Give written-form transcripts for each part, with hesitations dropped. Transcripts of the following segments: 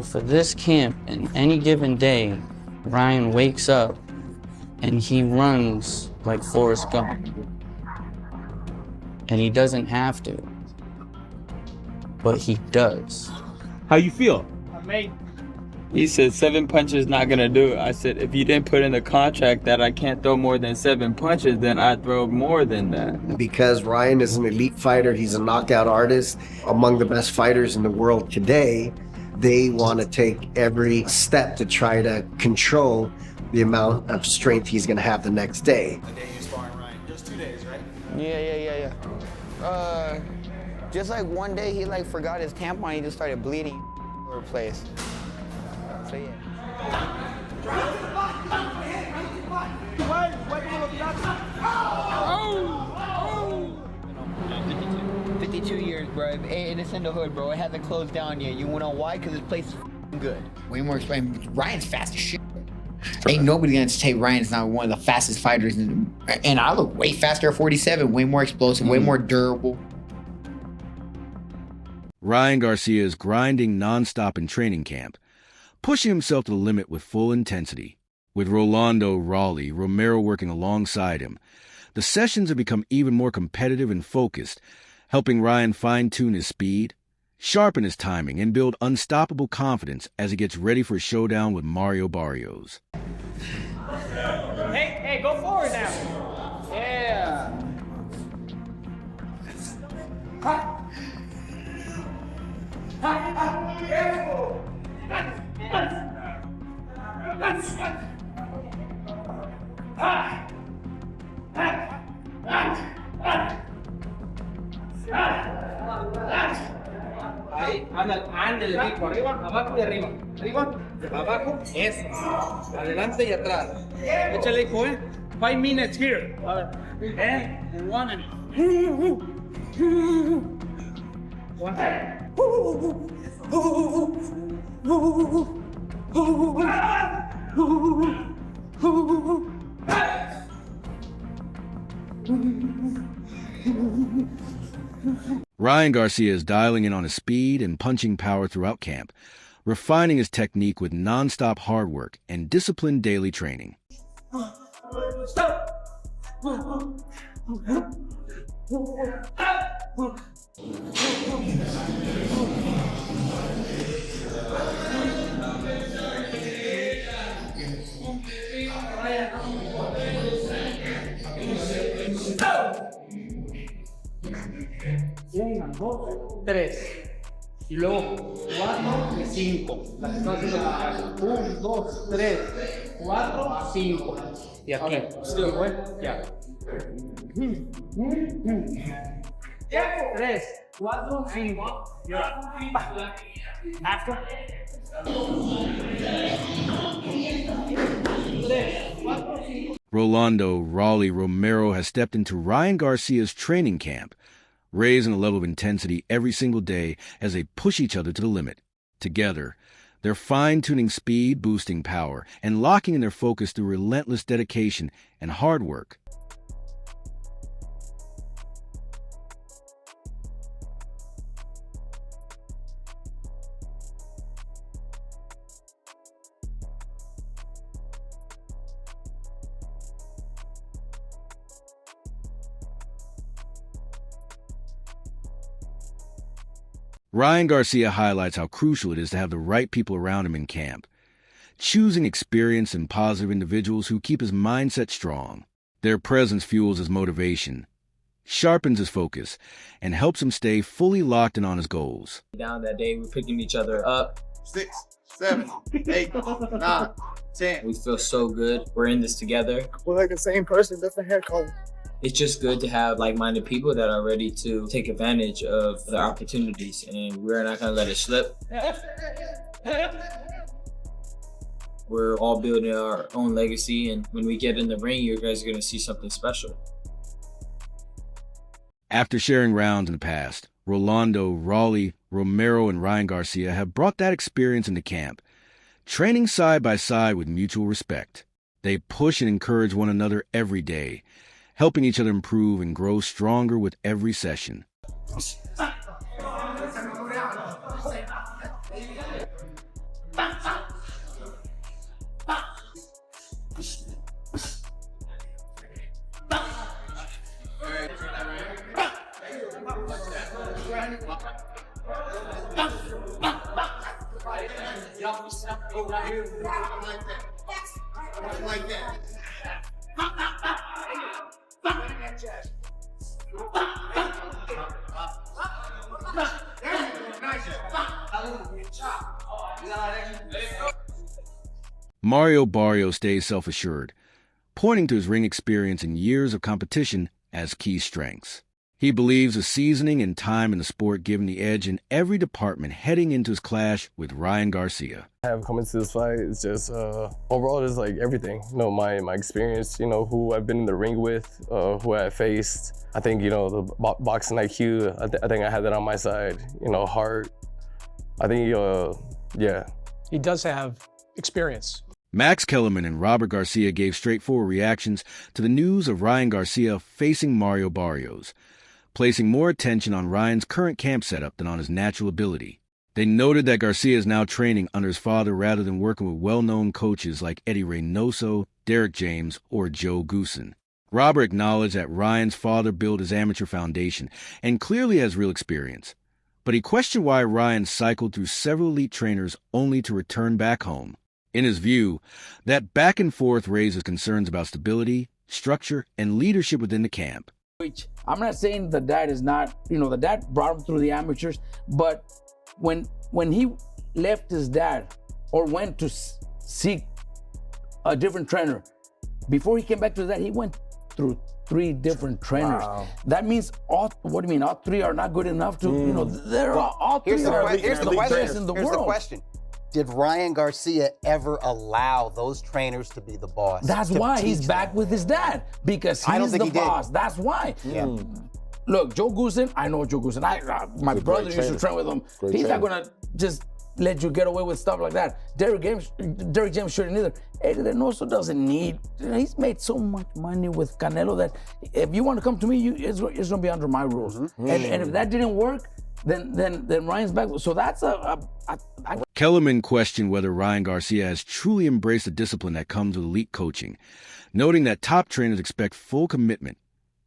For this camp, in any given day, Ryan wakes up and he runs like Forrest Gump. And he doesn't have to, but he does. How you feel? Amazing. He said 7 punches not gonna do it. I said, if you didn't put in the contract that I can't throw more than 7 punches, then I'd throw more than that. Because Ryan is an elite fighter, he's a knockout artist, among the best fighters in the world today, they want to take every step to try to control the amount of strength he's gonna have the next day. The day you sparring Ryan, just 2 days, right? Yeah. Just like one day he like forgot his tampon, he just started bleeding all over the place. So yeah. 52 years, bro. And it's in the hood, bro. It hasn't closed down yet. You wanna know why? Because this place is good. Way more expensive. Ryan's fast as shit. Ain't nobody gonna say Ryan's not one of the fastest fighters. And I look way faster at 47, way more explosive, way more durable. Ryan Garcia is grinding nonstop in training camp, pushing himself to the limit with full intensity. With Romero working alongside him, the sessions have become even more competitive and focused, helping Ryan fine-tune his speed, sharpen his timing, and build unstoppable confidence as he gets ready for a showdown with Mario Barrios. Hey, go forward now. Yeah. Ahí, ándale, pico, arriba, abajo y arriba. Arriba, abajo, eso. Adelante y atrás. Échale, hijo, 5 minutes here. A ver. And 1 and... Ryan Garcia is dialing in on his speed and punching power throughout camp, refining his technique with nonstop hard work and disciplined daily training. Una, dos, tres. Y luego 4 y 5. La que está haciendo la cabeza. 1, 2, 3, 4, 5. Y aquí. Sí, güey. Ya. 3, 4, 5. Y ahora. After. 3, 4, 5. Romero has stepped into Ryan Garcia's training camp, raising the level of intensity every single day as they push each other to the limit. Together, they're fine-tuning speed, boosting power, and locking in their focus through relentless dedication and hard work. Ryan Garcia highlights how crucial it is to have the right people around him in camp, choosing experienced and positive individuals who keep his mindset strong. Their presence fuels his motivation, sharpens his focus, and helps him stay fully locked in on his goals. Down that day, we're picking each other up. 6, 7, 8, 9, 10. We feel so good. We're in this together. We're like the same person, different hair color. It's just good to have like-minded people that are ready to take advantage of the opportunities, and we're not gonna let it slip. We're all building our own legacy, and when we get in the ring, you guys are gonna see something special. After sharing rounds in the past, Romero, and Ryan Garcia have brought that experience into camp, training side by side with mutual respect. They push and encourage one another every day, helping each other improve and grow stronger with every session. Like that. Mario Barrios stays self-assured, pointing to his ring experience and years of competition as key strengths. He believes the seasoning and time in the sport give him the edge in every department heading into his clash with Ryan Garcia. Have coming to this fight is just overall just like everything. You know, my experience, you know, who I've been in the ring with, who I faced. I think, you know, the boxing IQ, I think I had that on my side. You know, heart. I think, yeah. He does have experience. Max Kellerman and Robert Garcia gave straightforward reactions to the news of Ryan Garcia facing Mario Barrios, placing more attention on Ryan's current camp setup than on his natural ability. They noted that Garcia is now training under his father rather than working with well-known coaches like Eddie Reynoso, Derek James, or Joe Goosen. Robert acknowledged that Ryan's father built his amateur foundation and clearly has real experience, but he questioned why Ryan cycled through several elite trainers only to return back home. In his view, that back and forth raises concerns about stability, structure, and leadership within the camp. Which I'm not saying the dad is not, you know, the dad brought him through the amateurs, but when he left his dad or went to seek a different trainer, before he came back to that, he went through 3 different trainers. Wow. That means all 3 are not good enough to, you know, they're all 3 are the best in the world. Here's the question. Did Ryan Garcia ever allow those trainers to be the boss? That's why he's back with his dad, because he's the boss. That's why. Yeah. Look, Joe Goosen, I know Joe Goosen. My brother used to train with him. He's not gonna just let you get away with stuff like that. Derek James shouldn't either. Eddie Reynoso doesn't need. He's made so much money with Canelo that if you want to come to me, it's gonna be under my rules. And if that didn't work, then Ryan's back. So that's Kellerman questioned whether Ryan Garcia has truly embraced the discipline that comes with elite coaching, noting that top trainers expect full commitment,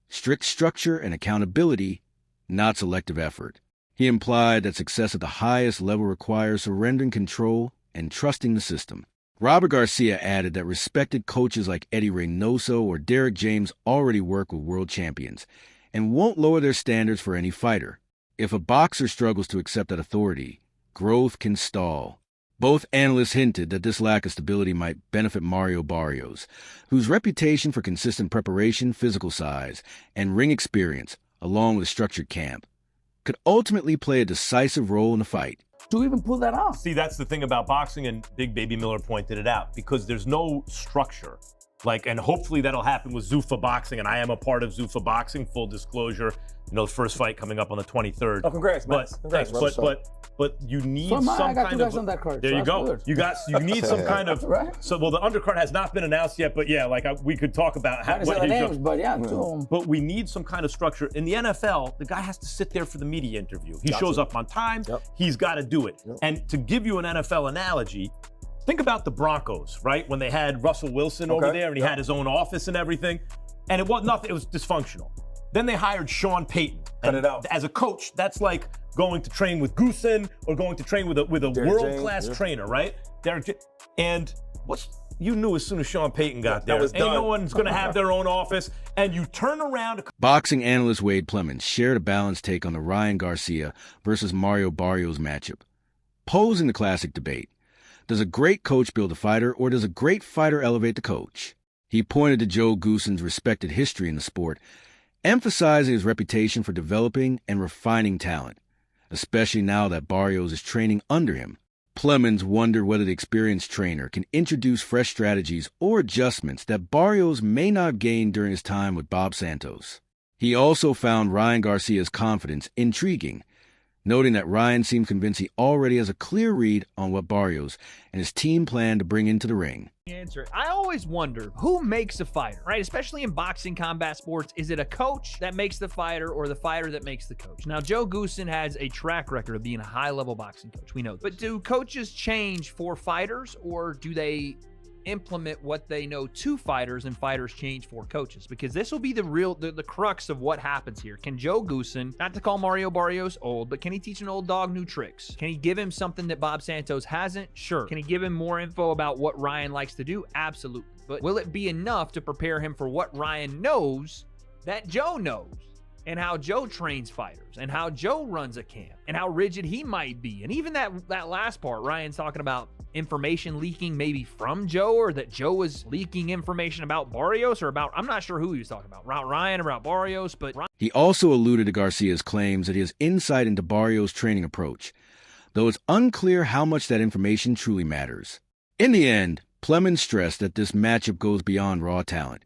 strict structure, and accountability, not selective effort. He implied that success at the highest level requires surrendering control and trusting the system. Robert Garcia added that respected coaches like Eddie Reynoso or Derek James already work with world champions and won't lower their standards for any fighter. If a boxer struggles to accept that authority, growth can stall. Both analysts hinted that this lack of stability might benefit Mario Barrios, whose reputation for consistent preparation, physical size, and ring experience, along with a structured camp, could ultimately play a decisive role in the fight. To even pull that off. See, that's the thing about boxing, and Big Baby Miller pointed it out, because there's no structure. And hopefully that'll happen with Zuffa Boxing, and I am a part of Zuffa Boxing, full disclosure. You know, the first fight coming up on the 23rd. Oh, congrats, Max. Congrats, but you need some I got 2 kind guys of. on that card. There so you go. Good. You need some kind of. Right. So, well, the undercard has not been announced yet, but yeah, we could talk about what names, but yeah. But we need some kind of structure. In the NFL, the guy has to sit there for the media interview. He shows up on time. Yep. He's got to do it. Yep. And to give you an NFL analogy, think about the Broncos, right? When they had Russell Wilson over there and he had his own office and everything. And it was nothing, it was dysfunctional. Then they hired Sean Payton. Cut it out. As a coach, that's like going to train with Goosen or going to train with a world-class trainer, right? And you knew as soon as Sean Payton got there, ain't no one's going to have their own office. And you turn around. Boxing analyst Wade Plemons shared a balanced take on the Ryan Garcia versus Mario Barrios matchup, posing the classic debate. Does a great coach build a fighter, or does a great fighter elevate the coach? He pointed to Joe Goosen's respected history in the sport, emphasizing his reputation for developing and refining talent, especially now that Barrios is training under him. Plemons wondered whether the experienced trainer can introduce fresh strategies or adjustments that Barrios may not have gained during his time with Bob Santos. He also found Ryan Garcia's confidence intriguing, noting that Ryan seemed convinced he already has a clear read on what Barrios and his team plan to bring into the ring. Answer. I always wonder who makes a fighter, right? Especially in boxing, combat sports. Is it a coach that makes the fighter or the fighter that makes the coach? Now, Joe Goosen has a track record of being a high-level boxing coach. We know that. But do coaches change for fighters, or do they implement what they know to fighters and fighters change for coaches? Because this will be the crux of what happens here. Can Joe Goosen, not to call Mario Barrios old, but can he teach an old dog new tricks? Can he give him something that Bob Santos hasn't? Sure. Can he give him more info about what Ryan likes to do? Absolutely. But will it be enough to prepare him for what Ryan knows that Joe knows? And how Joe trains fighters, and how Joe runs a camp, and how rigid he might be. And even that last part, Ryan's talking about information leaking maybe from Joe, or that Joe was leaking information about Barrios, or about, I'm not sure who he was talking about, Ryan, about Barrios, but He also alluded to Garcia's claims that he has insight into Barrios' training approach, though it's unclear how much that information truly matters. In the end, Plemons stressed that this matchup goes beyond raw talent.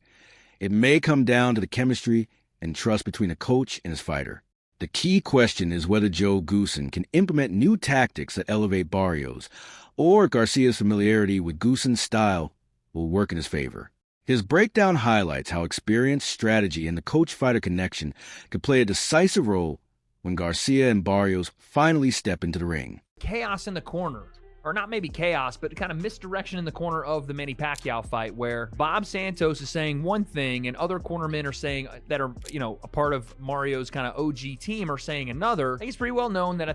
It may come down to the chemistry and trust between a coach and his fighter. The key question is whether Joe Goosen can implement new tactics that elevate Barrios, or Garcia's familiarity with Goosen's style will work in his favor. His breakdown highlights how experience, strategy, and the coach-fighter connection could play a decisive role when Garcia and Barrios finally step into the ring. chaos in the corner. Or not maybe chaos, but kind of misdirection in the corner of the Manny Pacquiao fight, where Bob Santos is saying one thing and other cornermen are saying, that are, you know, a part of Mario's kind of OG team, are saying another. I think it's pretty well known that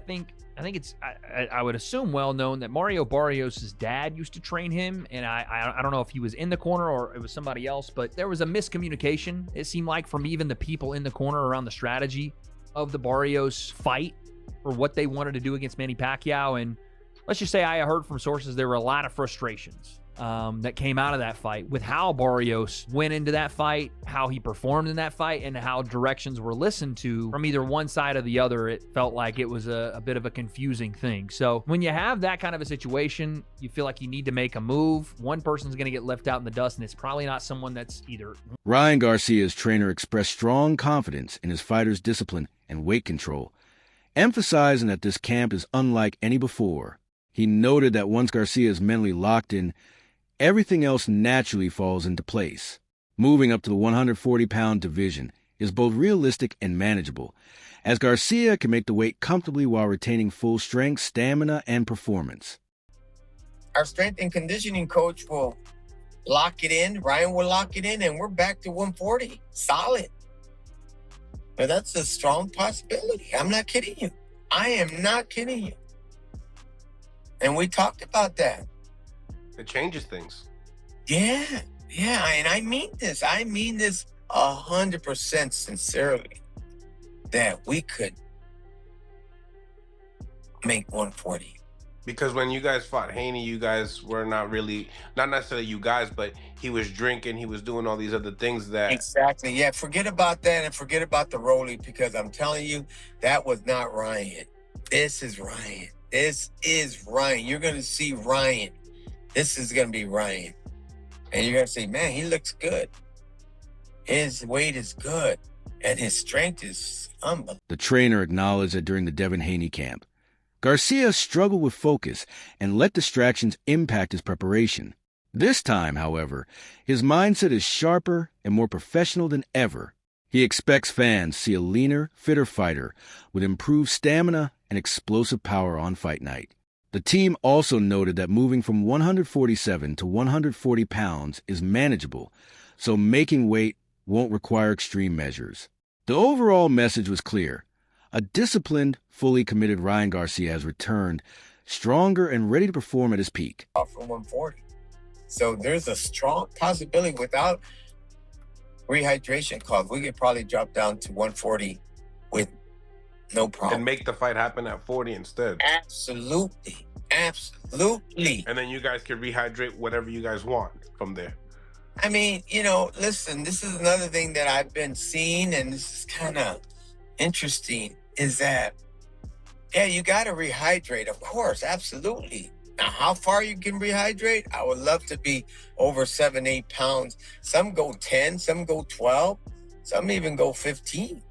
I would assume well known that Mario Barrios' dad used to train him, and I don't know if he was in the corner or it was somebody else, but there was a miscommunication, it seemed like, from even the people in the corner around the strategy of the Barrios fight or what they wanted to do against Manny Pacquiao. And let's just say I heard from sources there were a lot of frustrations that came out of that fight with how Barrios went into that fight, how he performed in that fight, and how directions were listened to from either one side or the other. It felt like it was a bit of a confusing thing. So when you have that kind of a situation, you feel like you need to make a move. One person's going to get left out in the dust, and it's probably not someone that's either. Ryan Garcia's trainer expressed strong confidence in his fighter's discipline and weight control, emphasizing that this camp is unlike any before. He noted that once Garcia is mentally locked in, everything else naturally falls into place. Moving up to the 140-pound division is both realistic and manageable, as Garcia can make the weight comfortably while retaining full strength, stamina, and performance. Our strength and conditioning coach will lock it in, Ryan will lock it in, and we're back to 140. Solid. Now, that's a strong possibility. I'm not kidding you. I am not kidding you. And we talked about that. It changes things. Yeah, and I mean this. I mean this 100% sincerely, that we could make 140. Because when you guys fought Haney, you guys were not necessarily you guys, but he was drinking, he was doing all these other things that... Exactly, yeah, forget about that and forget about the Rolly, because I'm telling you, that was not Ryan. This is Ryan. This is Ryan. You're going to see Ryan. This is going to be Ryan. And you're going to say, man, he looks good. His weight is good. And his strength is unbelievable. The trainer acknowledged that during the Devin Haney camp, Garcia struggled with focus and let distractions impact his preparation. This time, however, his mindset is sharper and more professional than ever. He expects fans to see a leaner, fitter fighter with improved stamina and explosive power on fight night. The team also noted that moving from 147 to 140 pounds is manageable, so making weight won't require extreme measures. The overall message was clear. A disciplined, fully committed Ryan Garcia has returned, stronger and ready to perform at his peak. From 140. So there's a strong possibility without rehydration calls, we could probably drop down to 140 with no problem. And make the fight happen at 40 instead. Absolutely. Absolutely. And then you guys can rehydrate whatever you guys want from there. I mean, you know, listen, this is another thing that I've been seeing, and this is kind of interesting, is that, yeah, you got to rehydrate, of course, absolutely. Now, how far you can rehydrate, I would love to be over 7-8 pounds. Some go 10, some go 12, some even go 15,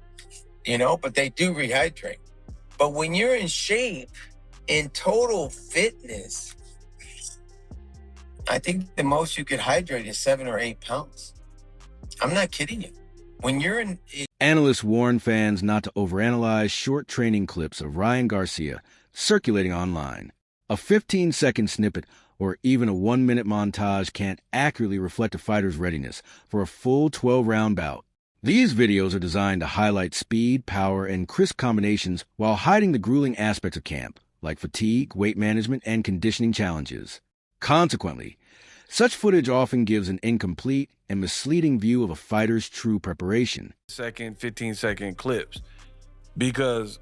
you know, but they do rehydrate. But when you're in shape, in total fitness, I think the most you could hydrate is 7 or 8 pounds. I'm not kidding you. When you're in... Analysts warn fans not to overanalyze short training clips of Ryan Garcia circulating online. A 15-second snippet or even a 1-minute montage can't accurately reflect a fighter's readiness for a full 12-round bout. These videos are designed to highlight speed, power, and crisp combinations while hiding the grueling aspects of camp, like fatigue, weight management, and conditioning challenges. Consequently, such footage often gives an incomplete and misleading view of a fighter's true preparation. 15-second clips, because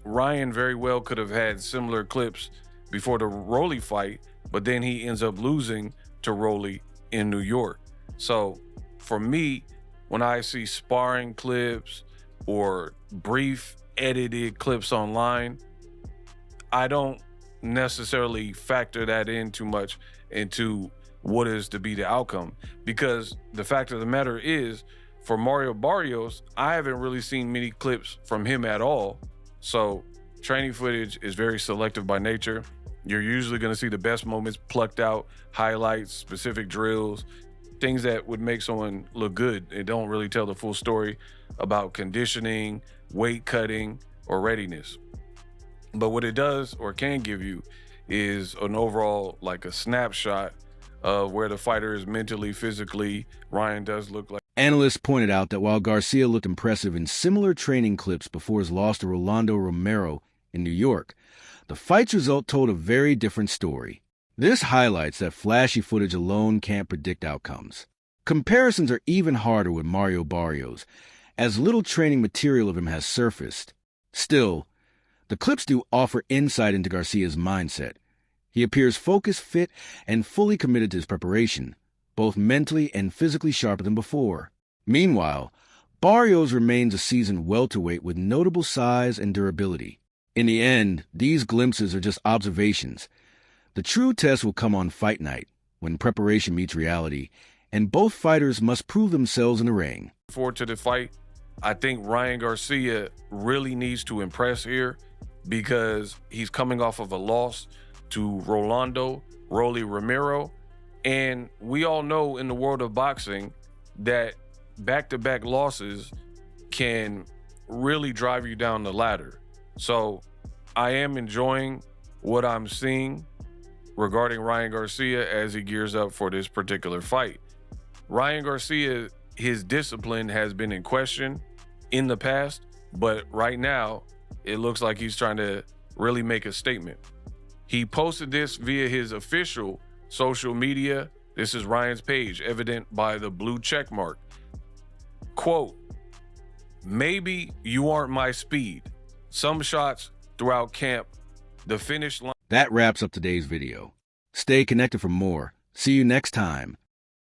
Ryan very well could have had similar clips before the Rolly fight, but then he ends up losing to Rolly in New York. So for me, when I see sparring clips or brief edited clips online, I don't necessarily factor that in too much into what is to be the outcome, because the fact of the matter is, for Mario Barrios, I haven't really seen many clips from him at all. So training footage is very selective by nature. You're usually going to see the best moments plucked out, highlights, specific drills, things that would make someone look good. It don't really tell the full story about conditioning, weight cutting, or readiness. But what it does or can give you is an overall, like a snapshot of where the fighter is mentally, physically. Ryan does look like. Analysts pointed out that while Garcia looked impressive in similar training clips before his loss to Rolando Romero in New York, the fight's result told a very different story. This highlights that flashy footage alone can't predict outcomes. Comparisons are even harder with Mario Barrios, as little training material of him has surfaced. Still, the clips do offer insight into Garcia's mindset. He appears focused, fit, and fully committed to his preparation, both mentally and physically sharper than before. Meanwhile, Barrios remains a seasoned welterweight with notable size and durability. In the end, these glimpses are just observations. The true test will come on fight night, when preparation meets reality, and both fighters must prove themselves in the ring. Forward to the fight, I think Ryan Garcia really needs to impress here, because he's coming off of a loss to Rolando Romero. And we all know in the world of boxing that back-to-back losses can really drive you down the ladder. So I am enjoying what I'm seeing regarding Ryan Garcia as he gears up for this particular fight. Ryan Garcia, his discipline has been in question in the past, but right now it looks like he's trying to really make a statement. He posted this via his official social media. This is Ryan's page, evident by the blue check mark. Quote, "Maybe you aren't my speed. Some shots throughout camp. The finish line." That wraps up today's video. Stay connected for more. See you next time.